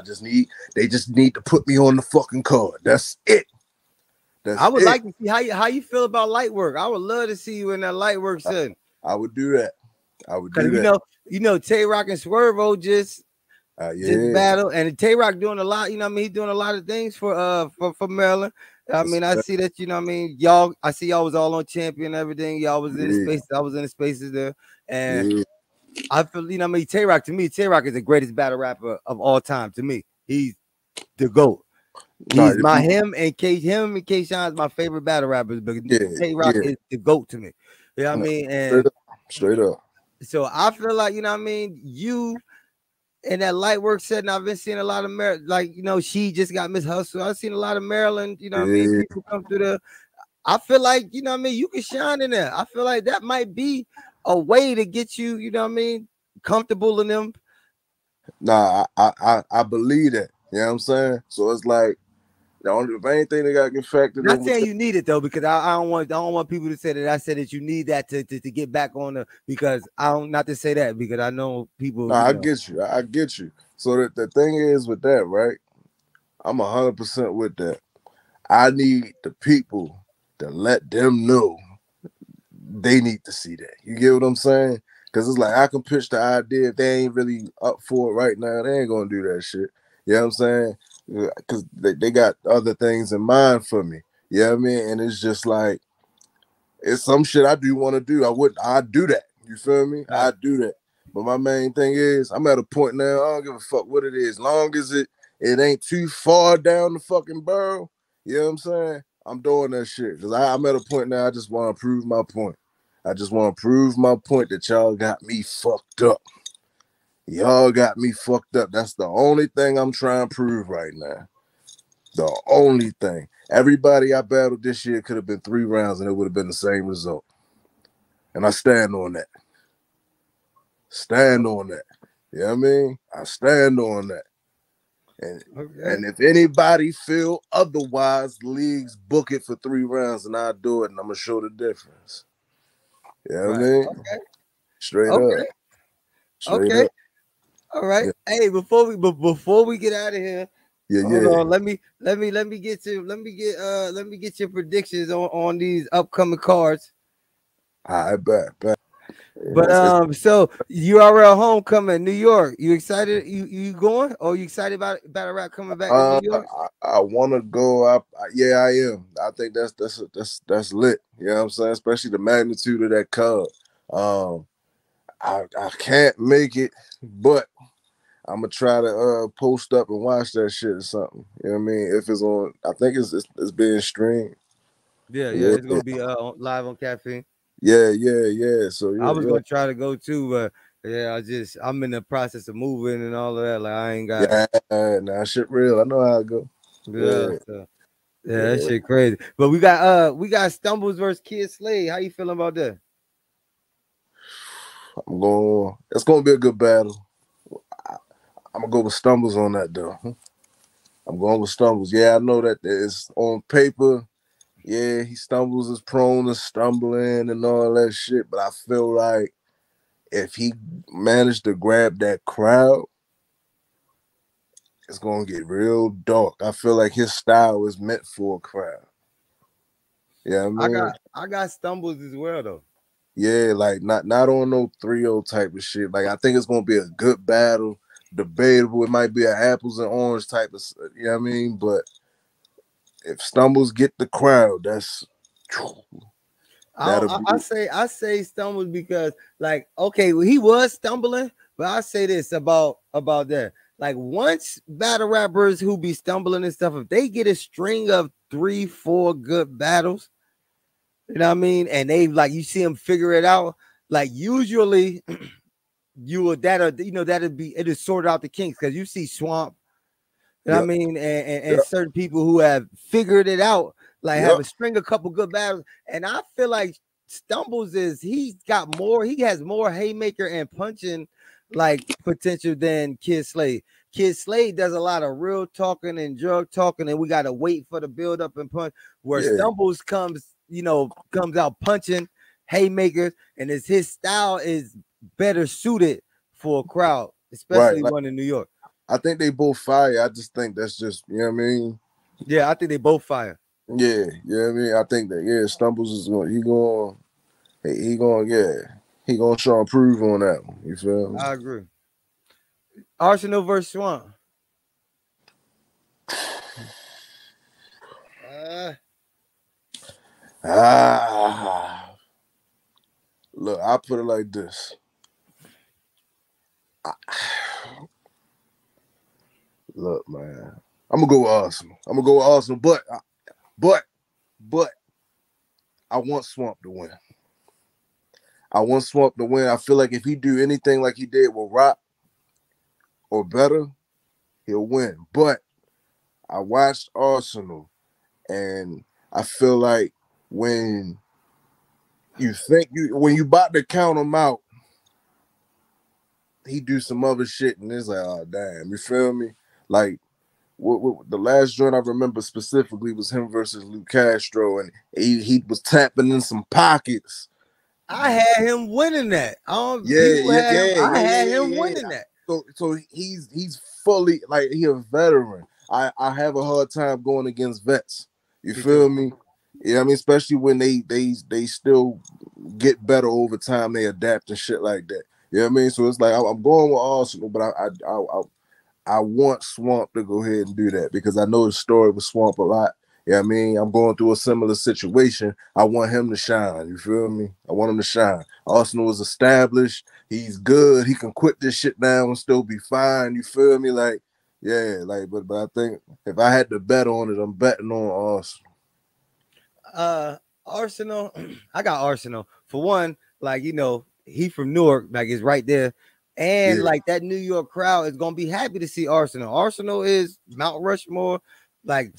They just need to put me on the fucking card. That's it. I would like to see how you feel about light work. I would love to see you in that light work setting. I would do that. I would do that. You know, Tay Rock and Swervo just battle, and Tay Rock doing a lot. You know, what I mean, he's doing a lot of things for Maryland. I mean, I see that. You know, what I mean, y'all. I see y'all was all on Champion and everything. Y'all was in the spaces. I was in the spaces there, and I feel. You know, what I mean, Tay Rock, to me, Tay Rock is the greatest battle rapper of all time. To me, he's the GOAT. He's him and K Shine is my favorite battle rappers, but Tay Rock is the GOAT to me. You know what I mean? And straight up. So I feel like, you know what I mean, you and that light work setting, I've been seeing a lot of like, you know, she just got Miss Hustle. I've seen a lot of Maryland, you know what I mean, people come through there. I feel like, you know what I mean, you can shine in there. I feel like that might be a way to get you, you know what I mean, comfortable in them. Nah, I believe that. You know what I'm saying? So it's like the only main thing that got to get factored in. Not saying you need it though, because I don't want people to say that I said that you need that to get back on the, because I don't, not to say that, because I know people. I get you. I get you. So the thing is with that, right? I'm 100% with that. I need the people to let them know they need to see that. You get what I'm saying? Because it's like I can pitch the idea. If they ain't really up for it right now, they ain't gonna do that shit. You know what I'm saying? Because they got other things in mind for me. You know what I mean? And it's just like, it's some shit I do want to do. I'd do that. You feel me? Right. I'd do that. But my main thing is, I'm at a point now, I don't give a fuck what it is. Long as it ain't too far down the fucking barrel, you know what I'm saying? I'm doing that shit. Because I'm at a point now, I just want to prove my point. I just want to prove my point that y'all got me fucked up. Y'all got me fucked up. That's the only thing I'm trying to prove right now. The only thing. Everybody I battled this year could have been 3 rounds and it would have been the same result. And I stand on that. Stand on that. You know what I mean? I stand on that. And if anybody feel otherwise, leagues book it for 3 rounds and I do it and I'm going to show the difference. You know what I mean? Okay. Straight up. Straight up. All right. Yeah. Hey, before we get out of here, hold on. Let me get your predictions on these upcoming cards. I bet. But so URL homecoming, New York. You excited? You going? Or you excited about battle rap coming back to New York? I want to go. I am. I think that's lit. You know what I'm saying? Especially the magnitude of that card. I can't make it, but I'm gonna try to post up and watch that shit or something. You know what I mean? If it's on, I think it's being streamed. Yeah, it's gonna be live on Caffeine. Yeah. So I was gonna try to go too, but I'm in the process of moving and all of that. Like I ain't got. Nah, shit real. I know how it go. That shit crazy. But we got Stumbles versus Kid Slade. How you feeling about that? It's gonna be a good battle. I'm gonna go with Stumbles on that though. I'm going with Stumbles. Yeah, I know that it's on paper. Yeah, he stumbles is prone to stumbling and all that shit. But I feel like if he managed to grab that crowd, it's gonna get real dark. I feel like his style is meant for a crowd. Yeah, I mean, I got Stumbles as well though. Yeah, like not on no 3-0 type of shit. Like I think it's gonna be a good battle. Debatable. It might be an apples and orange type of, you know what I mean? But if Stumbles get the crowd, that's I say Stumbles because, like, okay, well, he was stumbling, but I say this about that. Like, once battle rappers who be stumbling and stuff, if they get a string of 3-4 good battles, you know what I mean, and they, like, you see them figure it out, like usually you would that'd be it is sorted out the kinks because you see Swamp. You know what I Yep. mean? And Yep. certain people who have figured it out, like have Yep. a string a couple good battles. And I feel like Stumbles he has more haymaker and punching like potential than Kid Slade. Kid Slade does a lot of real talking and drug talking, and we gotta wait for the build up and punch. Where Yeah. Stumbles comes out punching haymakers, and his style is better suited for a crowd, Right. especially Like, one in New York. I think they both fire. I just think that's just, you know what I mean? Yeah, I think they both fire. Yeah, you know what I mean? I think that, yeah, Stumbles is going, he going to show and prove on that one. You feel me? I agree. Arsenal versus Swamp. Look, I put it like this. Look, man, I'm gonna go with Arsenal. But I want Swamp to win. I feel like if he do anything like he did with Rock or better, he'll win. But I watched Arsenal, and I feel like when you about to count him out, he do some other shit, and it's like, oh damn, you feel me? Like the last joint I remember specifically was him versus Luke Castro, and he was tapping in some pockets. I had him winning that. I had him winning that. So he's fully like he a veteran. I have a hard time going against vets. You feel me? Yeah, I mean, especially when they still get better over time, they adapt and shit like that. You know what I mean? So it's like I'm going with Arsenal, but I want Swamp to go ahead and do that because I know the story with Swamp a lot. Yeah, you know I mean, I'm going through a similar situation. I want him to shine. You feel me? I want him to shine. Arsenal is established. He's good. He can quit this shit down and still be fine. You feel me? Like, yeah, like, but I think if I had to bet on it, I'm betting on Arsenal. Arsenal. I got Arsenal for one. Like he from Newark. Like it's right there. And like that New York crowd is gonna be happy to see Arsenal. Arsenal is Mount Rushmore, like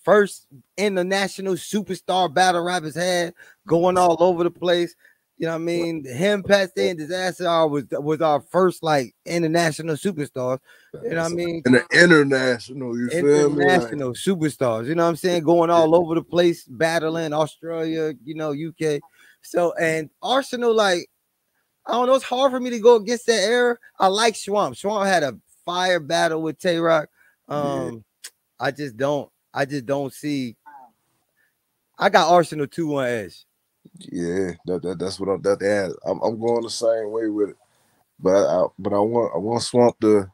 first international superstar battle rappers had going all over the place. You know what I mean? Him, Pat Stay, and Disaster was our first like international superstars. You know what I mean? And the international, you feel me? International superstars. You know what I'm saying? Going all over the place, battling Australia, UK. So and Arsenal, like I don't know, it's hard for me to go against that era. I like Swamp. Swamp had a fire battle with Tay Rock. I just don't see. I got Arsenal 2-1 edge. Yeah, that's what I'm going the same way with it. But I want Swamp to.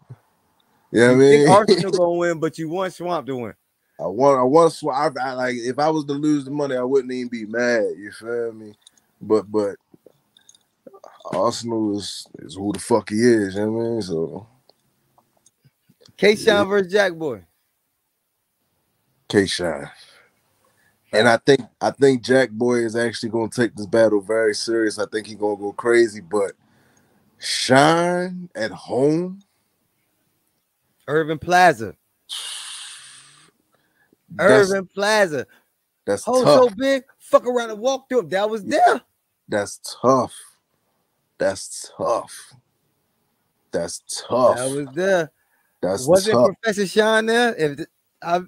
Yeah, you know I mean, Arsenal gonna win, but you want Swamp to win. I want Swamp. I like if I was to lose the money, I wouldn't even be mad. You feel me? But Arsenal is who the fuck he is. You know what I mean? So K-Shine versus Jack Boy. K-Shine. And I think Jack Boy is actually going to take this battle very serious. I think he's going to go crazy. But Shine at home, Irving Plaza. Irving Plaza. That's tough. So big, fuck around and walk through. That was there. That's tough. That's tough. That was there. Wasn't tough. Professor Sean there? That's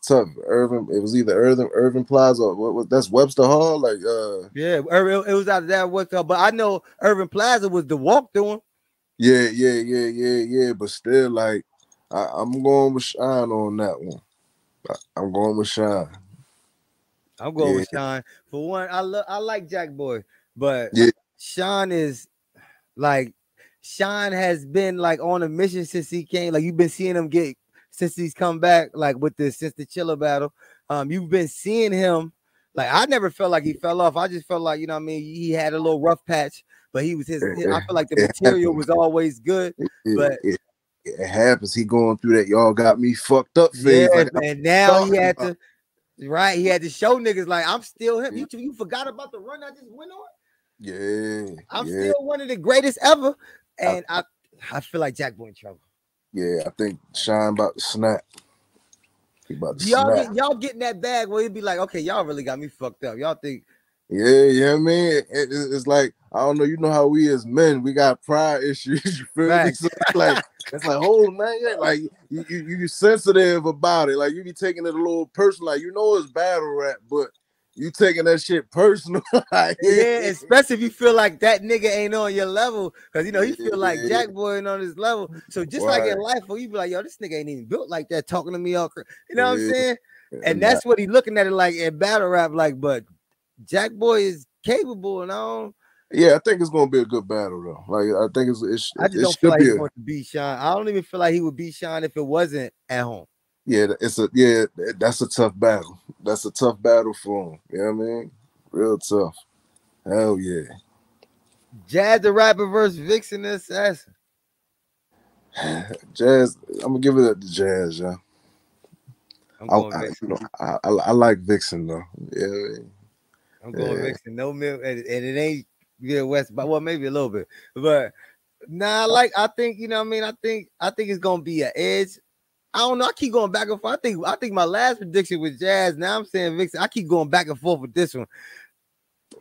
tough. Irvin, it was either Irvin Plaza or that's Webster Hall. Like Irvin, it was out of that Webster Hall, but I know Irvin Plaza was the walk through him. Yeah. But still, like I'm going with Shine on that one. I'm going with Shine. I'm going with Shine. For one, I like Jack Boy, but Shine is like Shine has been like on a mission since he came. Like you've been seeing him get since he's come back, like since the Chiller battle. You've been seeing him. Like I never felt like he fell off. I just felt like, you know what I mean, he had a little rough patch, but he was I feel like the material was always good. But it happens. He going through that y'all got me fucked up phase. And now he had to Right, he had to show niggas like I'm still him. You forgot about the run I just went on. Yeah, I'm still one of the greatest ever, and I feel like Jack Boy in trouble. Yeah, I think Shine about to snap. He about to Y'all snap. getting that bag where he'd be like, okay, y'all really got me fucked up. Y'all think. Yeah, I mean, it's like, I don't know, you know how we as men, we got pride issues, you feel me? Facts. So it's like, oh man, yeah, like you sensitive about it, like you be taking it a little personal, like you know it's battle rap, but you taking that shit personal. Like, Yeah, especially if you feel like that nigga ain't on your level, because you know he feel like yeah, Jack Boy ain't on his level. So just like in right. life, where you be like, yo, this nigga ain't even built like that, talking to me all, you know what I'm Yeah, saying? And and that's what he looking at it like in battle rap, like, but Jack Boy is capable, and yeah, I think it's gonna be a good battle though. Like I think I just it don't feel should like be he's going to beat Sean. I don't even feel like he would beat Sean if it wasn't at home. that's a tough battle. That's a tough battle for him. You know what I mean? Real tough. Hell yeah. Jazz the Rapper versus Vixen the Assassin. Jazz, I'm gonna give it up to Jazz, yeah. I'm going Vixen. I like Vixen though. Yeah, I'm going Vixen. No milk, and it ain't West, but well, maybe a little bit, but nah. Like I think you know what I mean. I think it's gonna be an edge. I don't know. I keep going back and forth. I think my last prediction was Jazz. Now I'm saying Vixen. I keep going back and forth with this one.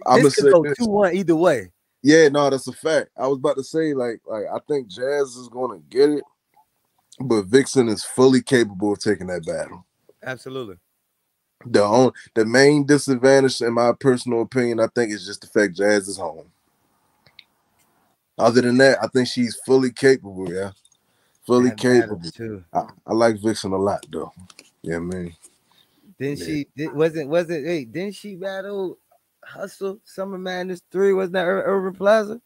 I'm This gonna could say go this. 2-1 either way. Yeah, no, that's a fact. I was about to say like I think Jazz is gonna get it, but Vixen is fully capable of taking that battle. Absolutely. The main disadvantage, in my personal opinion, I think is just the fact Jazz is home. Other than that, I think she's fully capable. Yeah, fully That matters capable. too. I like Vixen a lot though. Yeah, man. Then Yeah. wasn't hey, didn't she battle Hustle Summer Madness 3? Wasn't that Urban Plaza?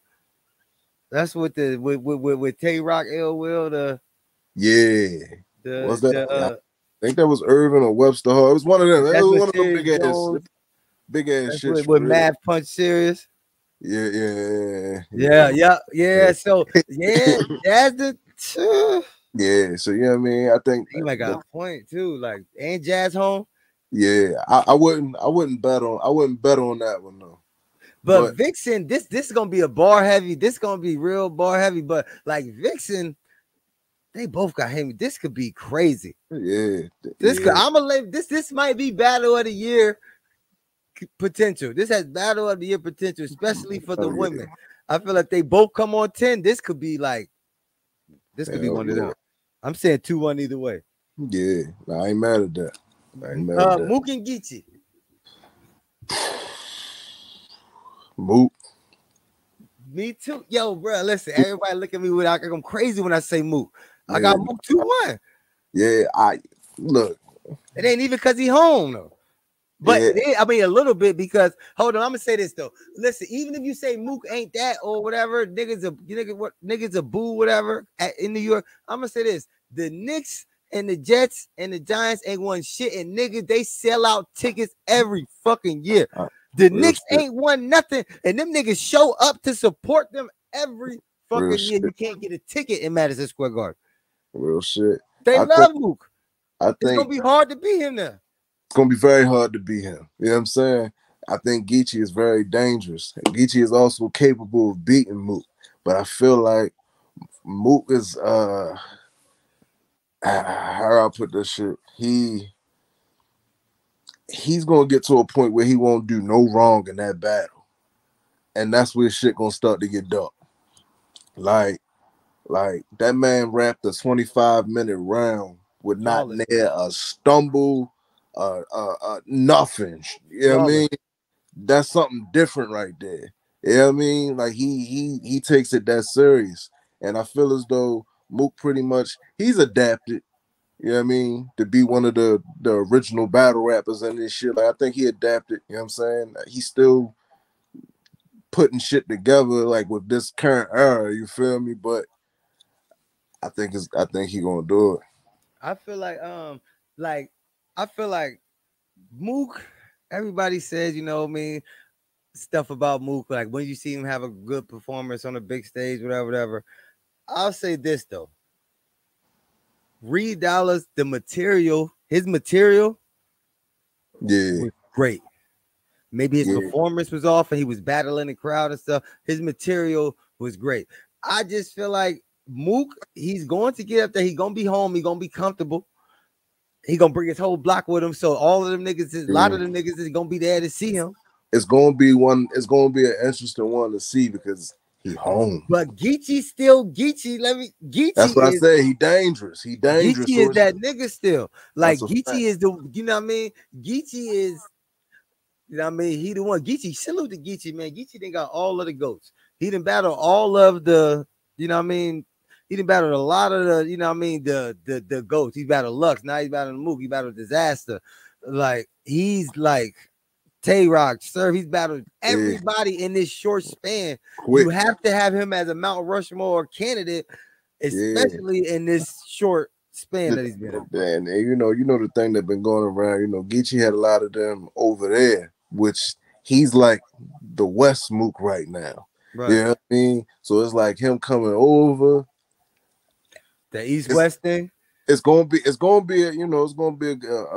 That's what the with Tay Rock, Ill Will, Yeah. Was that? I the think that was Irvin or Webster Hall. It was one of them. It that's was what one of them Serious Jones. big ass That's shits for with real. Math Punch Serious. Yeah. So that's the Yeah. So you know what I mean? I think you might got a point too. Like, ain't Jazz home? yeah. I wouldn't bet on that one though. But But Vixen, this is gonna be a bar heavy. This is gonna be real bar heavy. But like Vixen, they both got him. This could be crazy. yeah. I'm gonna let this might be battle of the year potential. This has battle of the year potential, especially for the women. I feel like they both come on 10. This could be one of them. I'm saying 2-1 either way. Yeah, I ain't mad at that. Mook and Geechee. Mook. Me too. Yo, bro, listen, everybody look at me with I'm crazy when I say Mook. I got Mook 2-1. Yeah, look. It ain't even because he home though. But I mean a little bit because hold on, I'm gonna say this though. Listen, even if you say Mook ain't that or whatever, niggas a boo, whatever in New York. I'm gonna say this: the Knicks and the Jets and the Giants ain't won shit, and niggas they sell out tickets every fucking year. The Knicks ain't won nothing, and them niggas show up to support them every fucking year. You can't get a ticket in Madison Square Garden. Real shit. They love Mook. It's gonna be hard to beat him now. It's gonna be very hard to beat him. You know what I'm saying? I think Geechee is very dangerous. Geechee is also capable of beating Mook, but I feel like Mook is how I put this shit. He's gonna get to a point where he won't do no wrong in that battle, and that's where shit gonna start to get dark. Like that man rapped a 25-minute round with not near a stumble, nothing. You know what I mean? That's something different right there. You know what I mean? Like he takes it that serious, and I feel as though Mook pretty much he's adapted. You know what I mean? To be one of the original battle rappers and this shit. Like I think he adapted. You know what I'm saying? He's still putting shit together like with this current era. You feel me? But I think he gonna do it. I feel like Mook. Everybody says, you know what I mean, stuff about Mook. Like when you see him have a good performance on a big stage, whatever. I'll say this though. Reed Dollaz, his material Yeah. was great. Maybe his Yeah. performance was off and he was battling the crowd and stuff. His material was great. I just feel like Mook, he's going to get up there. He's gonna be home. He's gonna be comfortable. He gonna bring his whole block with him. So all of them niggas, a lot of them niggas is gonna be there to see him. It's gonna be one. It's gonna be an interesting one to see because he home. But Geechee still Geechee. That's what I is say. He dangerous. He dangerous. Geechee is that nigga still. Like That's a fact. Geechee is the, you know what I mean? Geechee is, you know what I mean? He the one. Geechee, salute to Geechee, man. Geechee done got all of the goats. He done battled all of the, you know what I mean? He done battled a lot of the, you know what I mean, the goats. He battled Lux. Now he's battling Mook. He battled Disaster. Like he's like Tay-Rock, Surf. He's battled everybody in this short span. Quick. You have to have him as a Mount Rushmore candidate, especially in this short span that he's been in. And you know the thing that been going around. You know, Geechee had a lot of them over there, which he's like the West Mook right now. Right. You know what I mean? So it's like him coming over. The East-West thing. It's gonna be a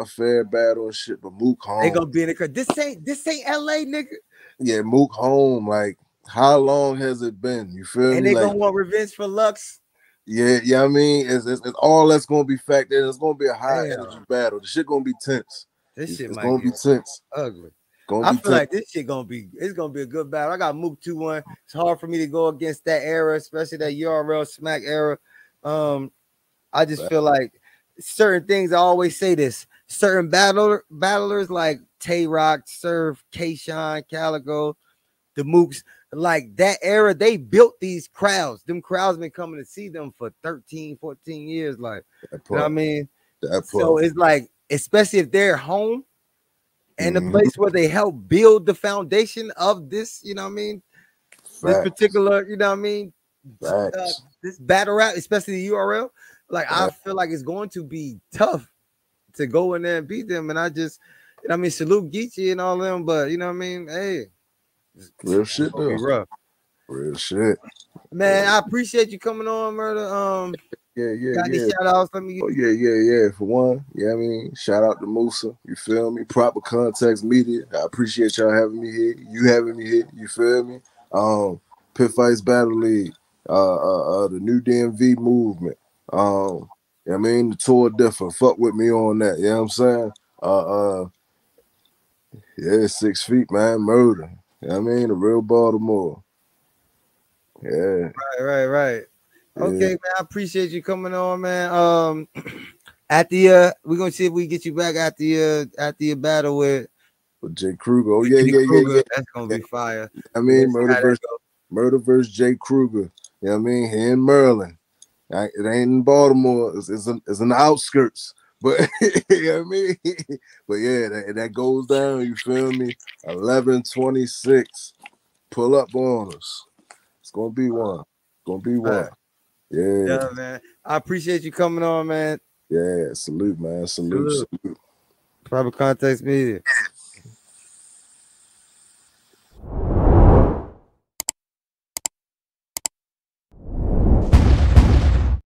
fair battle and shit. But Mook home. They gonna be in the crowd. This ain't LA, nigga. Yeah, Mook home. Like, how long has it been? You feel me? And they like, gonna want revenge for Lux. Yeah, I mean, it's all that's gonna be factored in. It's gonna be a high energy battle. The shit gonna be tense. This shit might be tense. Ugly. I feel like this shit gonna be a good battle. I got Mook 2-1. It's hard for me to go against that era, especially that URL smack era. I just feel like certain things. I always say this. Certain battlers like Tay-Rock, Surf, K-Shine, Calico, the Mooks, like that era, they built these crowds. Them crowds been coming to see them for 13, 14 years. Like, you know what I mean? So it's like, especially if they're home and the place where they help build the foundation of this, you know what I mean? This particular, you know what I mean? This battle rap, especially the URL. Like, I feel like it's going to be tough to go in there and beat them. And I just, you know what I mean, salute Geechee and all them, but you know what I mean? Hey, real shit though. Rough. Real shit. Man, I appreciate you coming on, Murda. Got any shout outs? Let me yeah. For one, I mean, shout out to Musa. You feel me? Proper Context Media. I appreciate y'all having me here. You having me here. You feel me? Pit Fights Battle League. The new DMV movement. I mean, the tour different. Fuck with me on that. You know what I'm saying? 6 feet, man. Murda. You know what I mean? The real Baltimore. Yeah. Right. Okay, man. I appreciate you coming on, man. At the we're gonna see if we get you back at the battle with Jay Kruger. Oh yeah. That's gonna be fire. I mean, Murda versus Jay Kruger. You know what I mean? Here in Maryland. It ain't in Baltimore. It's in the outskirts. But you know what I mean? But yeah, that goes down. You feel me? 11/26. Pull up on us. It's gonna be one. Yeah, man. I appreciate you coming on, man. Yeah, salute, man. Salute. Proper Context Media.